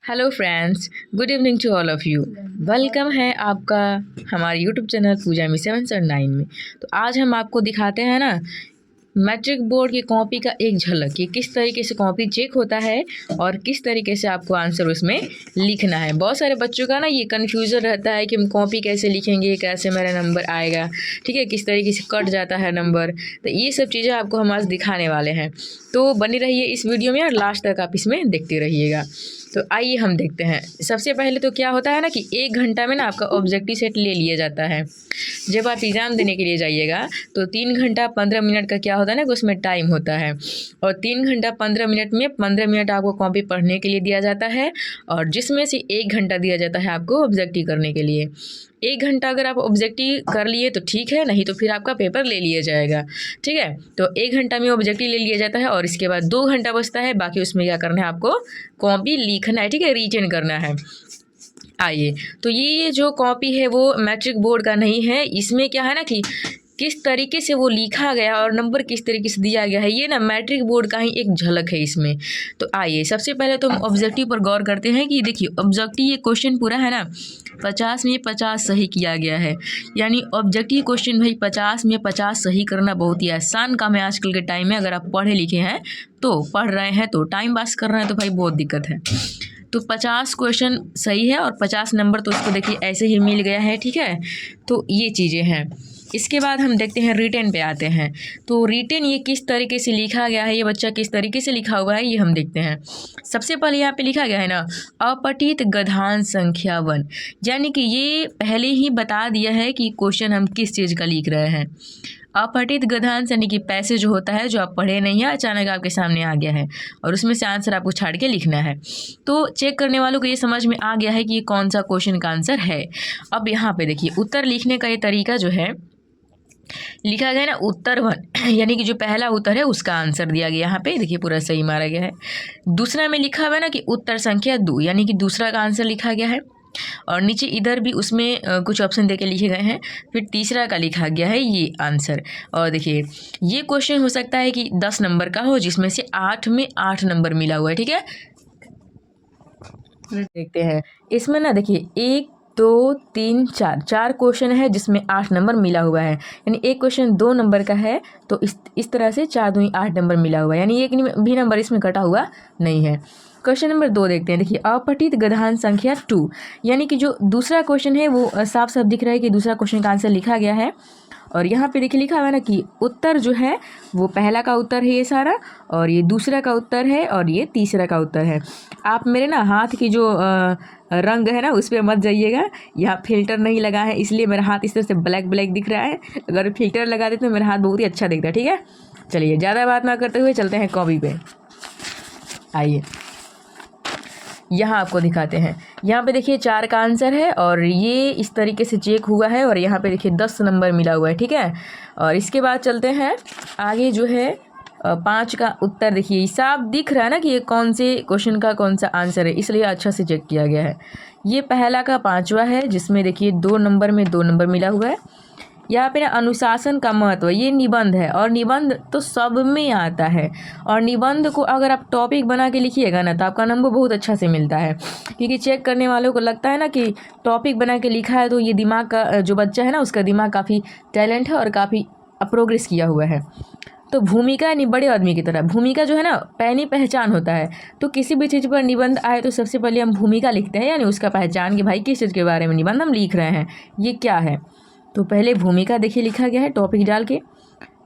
Hello friends, good evening to all of you. Welcome है आपका हमारे यूट्यूब चैनल पूजा मी 779 में। तो आज हम आपको दिखाते हैं ना मैट्रिक बोर्ड की कॉपी का एक झलक कि किस तरीके से कॉपी चेक होता है और किस तरीके से आपको आंसर उसमें लिखना है। बहुत सारे बच्चों का ना ये कन्फ्यूज़न रहता है कि हम कॉपी कैसे लिखेंगे, कैसे मेरा नंबर आएगा, ठीक है, किस तरीके से कट जाता है नंबर। तो ये सब चीज़ें आपको हम आज दिखाने वाले हैं, तो बनी रहिए इस वीडियो में और लास्ट तक आप इसमें देखते रहिएगा। तो आइए हम देखते हैं। सबसे पहले तो क्या होता है ना कि 1 घंटा में ना आपका ऑब्जेक्टिव सेट ले लिया जाता है। जब आप एग्ज़ाम देने के लिए जाइएगा तो 3 घंटा 15 मिनट का क्या होता है ना कि उसमें टाइम होता है, और 3 घंटा 15 मिनट में 15 मिनट आपको कॉपी पढ़ने के लिए दिया जाता है, और जिसमें से 1 घंटा दिया जाता है आपको ऑब्जेक्टिव करने के लिए। 1 घंटा अगर आप ऑब्जेक्टिव कर लिए तो ठीक है, नहीं तो फिर आपका पेपर ले लिया जाएगा, ठीक है। तो 1 घंटा में ऑब्जेक्टिव ले लिया जाता है और इसके बाद 2 घंटा बचता है। बाकी उसमें क्या करना है, आपको कॉपी लिखना है, ठीक है, रीटेन करना है। आइए, तो ये जो कॉपी है वो मैट्रिक बोर्ड का नहीं है। इसमें क्या है ना कि किस तरीके से वो लिखा गया और नंबर किस तरीके से दिया गया है, ये ना मैट्रिक बोर्ड का ही एक झलक है इसमें। तो आइए सबसे पहले तो हम ऑब्जेक्टिव पर गौर करते हैं कि देखिए ऑब्जेक्टिव ये क्वेश्चन पूरा है ना 50 में 50 सही किया गया है। यानी ऑब्जेक्टिव क्वेश्चन भाई 50 में 50 सही करना बहुत ही आसान काम है आजकल के टाइम में। अगर आप पढ़े लिखे हैं तो पढ़ रहे हैं तो टाइम पास कर रहे हैं तो भाई बहुत दिक्कत है। तो 50 क्वेश्चन सही है और 50 नंबर तो उसको देखिए ऐसे ही मिल गया है, ठीक है। तो ये चीज़ें हैं। इसके बाद हम देखते हैं रिटेन पे आते हैं। तो रिटेन ये किस तरीके से लिखा गया है, ये बच्चा किस तरीके से लिखा हुआ है, ये हम देखते हैं। सबसे पहले यहाँ पे लिखा गया है ना अपठित गधान संख्या 1, यानी कि ये पहले ही बता दिया है कि क्वेश्चन हम किस चीज़ का लिख रहे हैं। अपठित गधांश यानी कि पैसे जो होता है जो आप पढ़े नहीं है, अचानक आपके सामने आ गया है और उसमें से आंसर आपको छाड़ के लिखना है। तो चेक करने वालों को ये समझ में आ गया है कि ये कौन सा क्वेश्चन का आंसर है। अब यहाँ पे देखिए उत्तर लिखने का ये तरीका जो है लिखा गया है ना उत्तर 1 यानी कि जो पहला उत्तर है उसका आंसर दिया गया। यहाँ पे देखिए पूरा सही मारा गया है। दूसरा में लिखा हुआ है ना कि उत्तर संख्या 2 यानी कि दूसरा का आंसर लिखा गया है, और नीचे इधर भी उसमें कुछ ऑप्शन देके लिखे गए हैं। फिर तीसरा का लिखा गया है ये आंसर। और देखिए ये क्वेश्चन हो सकता है कि 10 नंबर का हो जिसमें से 8 में 8 नंबर मिला हुआ है, ठीक है। देखते हैं इसमें ना देखिए 1 2 3 4 क्वेश्चन है जिसमें 8 नंबर मिला हुआ है। यानी एक क्वेश्चन 2 नंबर का है तो इस तरह से 4 दूनी 8 नंबर मिला हुआ है, यानी एक भी नंबर इसमें कटा हुआ नहीं है। क्वेश्चन नंबर 2 देखते हैं। देखिए अपठित गधान संख्या 2, यानी कि जो दूसरा क्वेश्चन है वो साफ साफ दिख रहा है कि दूसरा क्वेश्चन का आंसर लिखा गया है। और यहाँ पे देखिए लिखा हुआ है ना कि उत्तर जो है वो पहला का उत्तर है ये सारा, और ये दूसरा का उत्तर है, और ये तीसरा का उत्तर है। आप मेरे ना हाथ की जो रंग है ना उस पर मत जाइएगा, यहाँ फिल्टर नहीं लगा है इसलिए मेरा हाथ इस तरह से ब्लैक ब्लैक दिख रहा है। अगर फिल्टर लगा देते तो मेरा हाथ बहुत ही अच्छा दिखता है, ठीक है। चलिए ज़्यादा बात ना करते हुए चलते हैं कॉपी पे। आइए यहाँ आपको दिखाते हैं। यहाँ पे देखिए 4 का आंसर है और ये इस तरीके से चेक हुआ है, और यहाँ पे देखिए 10 नंबर मिला हुआ है, ठीक है। और इसके बाद चलते हैं आगे जो है 5 का उत्तर। देखिए साफ दिख रहा है ना कि ये कौन से क्वेश्चन का कौन सा आंसर है, इसलिए अच्छा से चेक किया गया है। ये पहला का 5वां है जिसमें देखिए 2 नंबर में 2 नंबर मिला हुआ है। यहाँ पे ना अनुशासन का महत्व, ये निबंध है और निबंध तो सब में आता है, और निबंध को अगर आप टॉपिक बना के लिखिएगा ना तो आपका नंबर बहुत अच्छा से मिलता है। क्योंकि चेक करने वालों को लगता है ना कि टॉपिक बना के लिखा है तो ये दिमाग का जो बच्चा है ना उसका दिमाग काफ़ी टैलेंट है और काफ़ी प्रोग्रेस किया हुआ है। तो भूमिका यानी बड़े आदमी की तरह भूमिका जो है ना पहली पहचान होता है। तो किसी भी चीज़ पर निबंध आए तो सबसे पहले हम भूमिका लिखते हैं, यानी उसका पहचान कि भाई किस चीज़ के बारे में निबंध हम लिख रहे हैं, ये क्या है। तो पहले भूमिका देखिए लिखा गया है टॉपिक डाल के।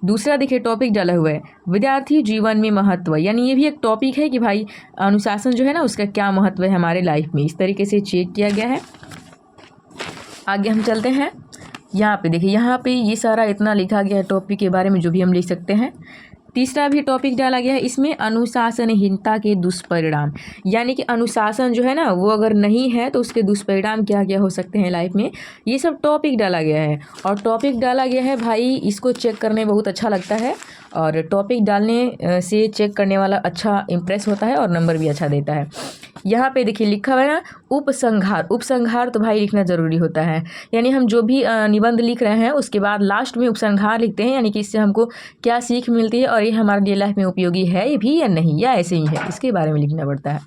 दूसरा देखिए टॉपिक डाला हुआ है विद्यार्थी जीवन में महत्व, यानी ये भी एक टॉपिक है कि भाई अनुशासन जो है ना उसका क्या महत्व है हमारे लाइफ में, इस तरीके से चेक किया गया है। आगे हम चलते हैं। यहाँ पे देखिए यहाँ पे ये सारा इतना लिखा गया है टॉपिक के बारे में जो भी हम लिख सकते हैं। तीसरा भी टॉपिक डाला गया है इसमें अनुशासनहीनता के दुष्परिणाम, यानी कि अनुशासन जो है ना वो अगर नहीं है तो उसके दुष्परिणाम क्या क्या हो सकते हैं लाइफ में, ये सब टॉपिक डाला गया है। और टॉपिक डाला गया है भाई, इसको चेक करने बहुत अच्छा लगता है, और टॉपिक डालने से चेक करने वाला अच्छा इम्प्रेस होता है और नंबर भी अच्छा देता है। यहाँ पे देखिए लिखा हुआ है ना उपसंहार। उपसंहार तो भाई लिखना ज़रूरी होता है, यानी हम जो भी निबंध लिख रहे हैं उसके बाद लास्ट में उपसंहार लिखते हैं, यानी कि इससे हमको क्या सीख मिलती है और ये हमारे लिए लाइफ में उपयोगी है भी या नहीं, या ऐसे ही है, इसके बारे में लिखना पड़ता है।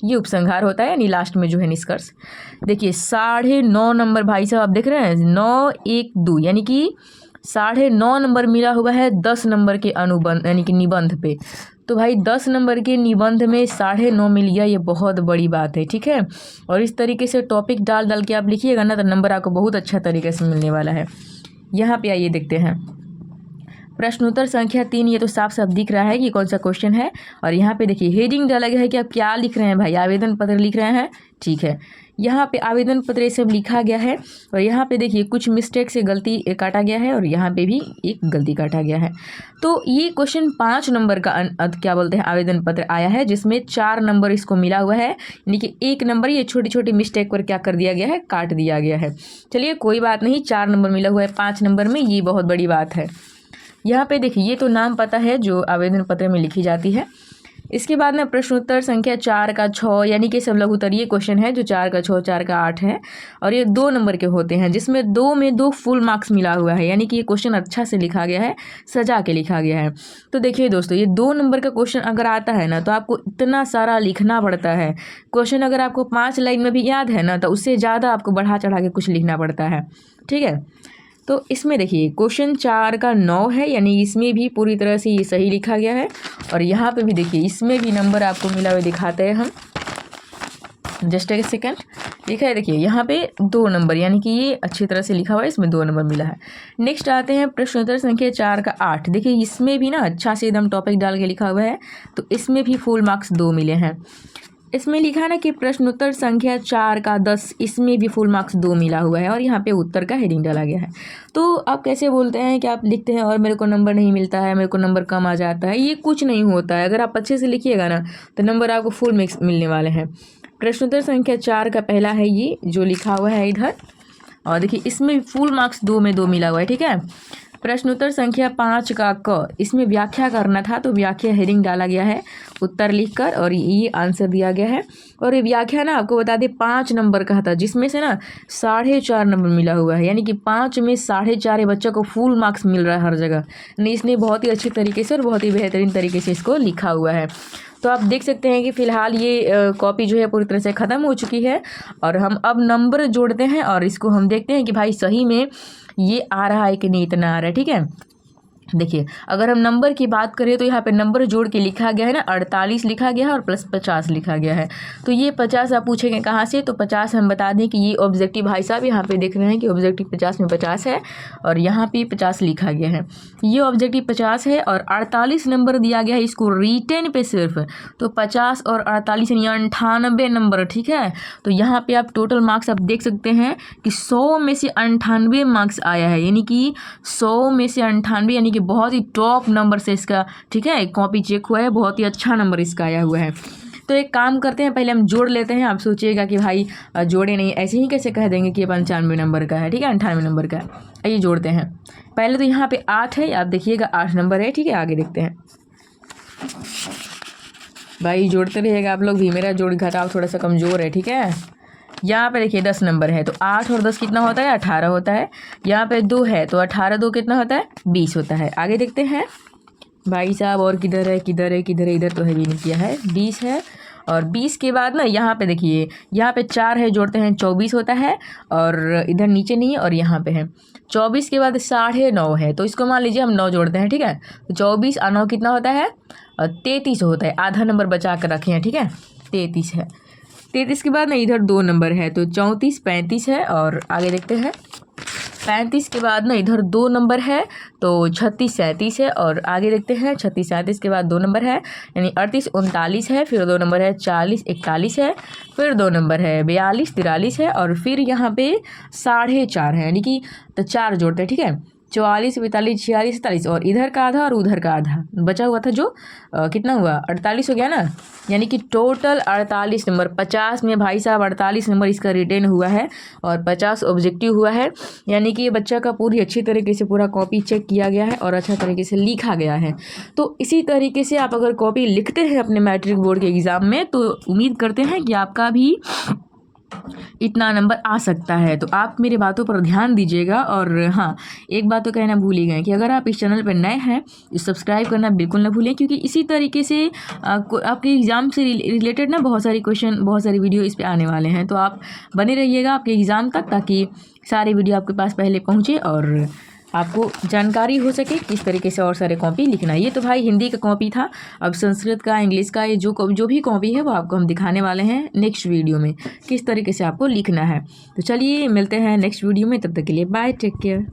ये उपसंहार होता है, यानी लास्ट में जो है निष्कर्ष। देखिए 9.5 नंबर भाई साहब आप देख रहे हैं, 9, 1, 2 यानी कि 9.5 नंबर मिला हुआ है 10 नंबर के अनुबंध यानी कि निबंध पे। तो भाई 10 नंबर के निबंध में 9.5 मिल गया, ये बहुत बड़ी बात है, ठीक है। और इस तरीके से टॉपिक डाल डाल के आप लिखिएगा ना तो नंबर आपको बहुत अच्छा तरीके से मिलने वाला है। यहाँ पे आइए देखते हैं प्रश्नोत्तर संख्या 3। ये तो साफ साफ दिख रहा है कि कौन सा क्वेश्चन है। और यहाँ पे देखिए हेडिंग डाला गया है कि आप क्या लिख रहे हैं भाई, आवेदन पत्र लिख रहे हैं, ठीक है। यहाँ पे आवेदन पत्र ये सब लिखा गया है। और यहाँ पे देखिए कुछ मिस्टेक से गलती काटा गया है और यहाँ पे भी एक गलती काटा गया है। तो ये क्वेश्चन 5 नंबर का क्या बोलते हैं आवेदन पत्र आया है, जिसमें 4 नंबर इसको मिला हुआ है, यानी कि 1 नंबर ये छोटी छोटी मिस्टेक पर क्या कर दिया गया है, काट दिया गया है। चलिए कोई बात नहीं, 4 नंबर मिला हुआ है 5 नंबर में, ये बहुत बड़ी बात है। यहाँ पे देखिए ये तो नाम पता है जो आवेदन पत्र में लिखी जाती है। इसके बाद में प्रश्नोत्तर संख्या 4 का 6 यानी कि सब लघु उत्तरीय क्वेश्चन है जो 4 का 6, 4 का 8 है और ये 2 नंबर के होते हैं, जिसमें 2 में 2 फुल मार्क्स मिला हुआ है, यानी कि ये क्वेश्चन अच्छा से लिखा गया है, सजा के लिखा गया है। तो देखिए दोस्तों ये 2 नंबर का क्वेश्चन अगर आता है ना तो आपको इतना सारा लिखना पड़ता है। क्वेश्चन अगर आपको 5 लाइन में भी याद है ना तो उससे ज़्यादा आपको बढ़ा चढ़ा के कुछ लिखना पड़ता है, ठीक है। तो इसमें देखिए क्वेश्चन 4 का 9 है, यानी इसमें भी पूरी तरह से ये सही लिखा गया है। और यहाँ पे भी देखिए इसमें भी नंबर आपको मिला हुआ दिखाते हैं हम, जस्ट एक सेकेंड। लिखा है देखिए यहाँ पे 2 नंबर, यानी कि ये अच्छी तरह से लिखा हुआ है, इसमें 2 नंबर मिला है। नेक्स्ट आते हैं प्रश्नोत्तर संख्या 4 का 8। देखिए इसमें भी ना अच्छा से एकदम टॉपिक डाल के लिखा हुआ है, तो इसमें भी फुल मार्क्स 2 मिले हैं। इसमें लिखा है ना कि प्रश्नोत्तर संख्या 4 का 10, इसमें भी फुल मार्क्स 2 मिला हुआ है और यहाँ पे उत्तर का हेडिंग डाला गया है। तो आप कैसे बोलते हैं कि आप लिखते हैं और मेरे को नंबर नहीं मिलता है, मेरे को नंबर कम आ जाता है, ये कुछ नहीं होता है। अगर आप अच्छे से लिखिएगा ना तो नंबर आपको फुल मिलने वाले हैं। प्रश्नोत्तर संख्या 4 का पहला है ये जो लिखा हुआ है इधर, और देखिए इसमें फुल मार्क्स 2 में 2 मिला हुआ है, ठीक है। प्रश्नोत्तर संख्या 5 का क, इसमें व्याख्या करना था तो व्याख्या हेडिंग डाला गया है उत्तर लिखकर और ये आंसर दिया गया है। और ये व्याख्या ना आपको बता दें 5 नंबर का था, जिसमें से ना 4.5 नंबर मिला हुआ है, यानी कि 5 में 4.5 बच्चों को फुल मार्क्स मिल रहा है हर जगह। यानी इसने बहुत ही अच्छे तरीके से और बहुत ही बेहतरीन तरीके से इसको लिखा हुआ है। तो आप देख सकते हैं कि फ़िलहाल ये कॉपी जो है पूरी तरह से ख़त्म हो चुकी है और हम अब नंबर जोड़ते हैं और इसको हम देखते हैं कि भाई सही में ये आ रहा है कि नहीं इतना आ रहा है, ठीक है। देखिए अगर हम नंबर की बात करें तो यहाँ पे नंबर जोड़ के लिखा गया है ना, 48 लिखा गया है और प्लस 50 लिखा गया है। तो ये 50 आप पूछेंगे कहाँ से, तो 50 हम बता दें कि ये ऑब्जेक्टिव भाई साहब यहाँ पे देख रहे हैं कि ऑब्जेक्टिव 50 में 50 है और यहाँ पे 50 लिखा गया है। ये ऑब्जेक्टिव 50 है और 48 नंबर दिया गया है इसको रिटेन पे सिर्फ, तो 50 और 48 यानी 98 नंबर, ठीक है। तो यहाँ पे आप टोटल मार्क्स आप देख सकते हैं कि 100 में से 98 मार्क्स आया है, यानी कि 100 में से 98 यानी कि बहुत ही टॉप नंबर से इसका, ठीक है, कॉपी चेक हुआ है, बहुत ही अच्छा नंबर इसका आया हुआ है। तो एक काम करते हैं पहले हम जोड़ लेते हैं। आप सोचिएगा कि भाई जोड़े नहीं, ऐसे ही कैसे कह देंगे कि 95 नंबर का है, ठीक है, 98 नंबर का है। आइए जोड़ते हैं। पहले तो यहाँ पे 8 है, आप देखिएगा 8 नंबर है, ठीक है। आगे देखते हैं भाई, जोड़ते रहिएगा आप लोग भी, मेरा जोड़ घटाव थोड़ा सा कमज़ोर है, ठीक है। यहाँ पे देखिए 10 नंबर है तो 8 और 10 कितना होता है, 18 होता है। यहाँ पे 2 है तो 18 2 कितना होता है, 20 होता है। आगे देखते हैं भाई साहब, और किधर है किधर है किधर है, इधर तो है भी नहीं किया है, 20 है। और 20 के बाद ना यहाँ पे देखिए, यहाँ पे 4 है, जोड़ते हैं 24 होता है और इधर नीचे नहीं है और यहाँ पे है। 24 के बाद 9.5 है तो इसको मान लीजिए हम 9 जोड़ते हैं, ठीक है। तो 24 और 9 कितना होता है, 33 होता है। आधा नंबर बचा कर रखे हैं, ठीक है, 33 है। 33 के बाद ना इधर 2 नंबर है तो 34 35 है। और आगे देखते हैं 35 के बाद ना इधर 2 नंबर है तो 36 37 है। और आगे देखते हैं 36 37 के बाद 2 नंबर है, यानी 38 39 है। फिर 2 नंबर है 40 41 है। फिर 2 नंबर है 42 43 है। और फिर यहाँ पे 4.5 है, यानी कि तो 4 जोड़ते हैं, ठीक है। 44 45 46 47 और इधर का आधा और उधर का आधा बचा हुआ था जो कितना हुआ, 48 हो गया ना, यानी कि टोटल 48 नंबर। 50 में भाई साहब 48 नंबर इसका रिटेन हुआ है और 50 ऑब्जेक्टिव हुआ है, यानी कि ये बच्चा का पूरी अच्छी तरीके से पूरा कॉपी चेक किया गया है और अच्छा तरीके से लिखा गया है। तो इसी तरीके से आप अगर कॉपी लिखते हैं अपने मैट्रिक बोर्ड के एग्ज़ाम में तो उम्मीद करते हैं कि आपका भी इतना नंबर आ सकता है। तो आप मेरी बातों पर ध्यान दीजिएगा। और हाँ, एक बात तो कहना भूल ही गए कि अगर आप इस चैनल पर नए हैं तो सब्सक्राइब करना बिल्कुल ना भूलें, क्योंकि इसी तरीके से आपके एग्ज़ाम से रिलेटेड ना बहुत सारी क्वेश्चन, बहुत सारी वीडियो इस पर आने वाले हैं। तो आप बने रहिएगा आपके एग्ज़ाम तक, ताकि सारी वीडियो आपके पास पहले पहुँचे और आपको जानकारी हो सके किस तरीके से और सारे कॉपी लिखना है। ये तो भाई हिंदी का कॉपी था। अब संस्कृत का, इंग्लिश का, ये जो भी कॉपी है वो आपको हम दिखाने वाले हैं नेक्स्ट वीडियो में, किस तरीके से आपको लिखना है। तो चलिए मिलते हैं नेक्स्ट वीडियो में, तब तक के लिए बाय, टेक केयर।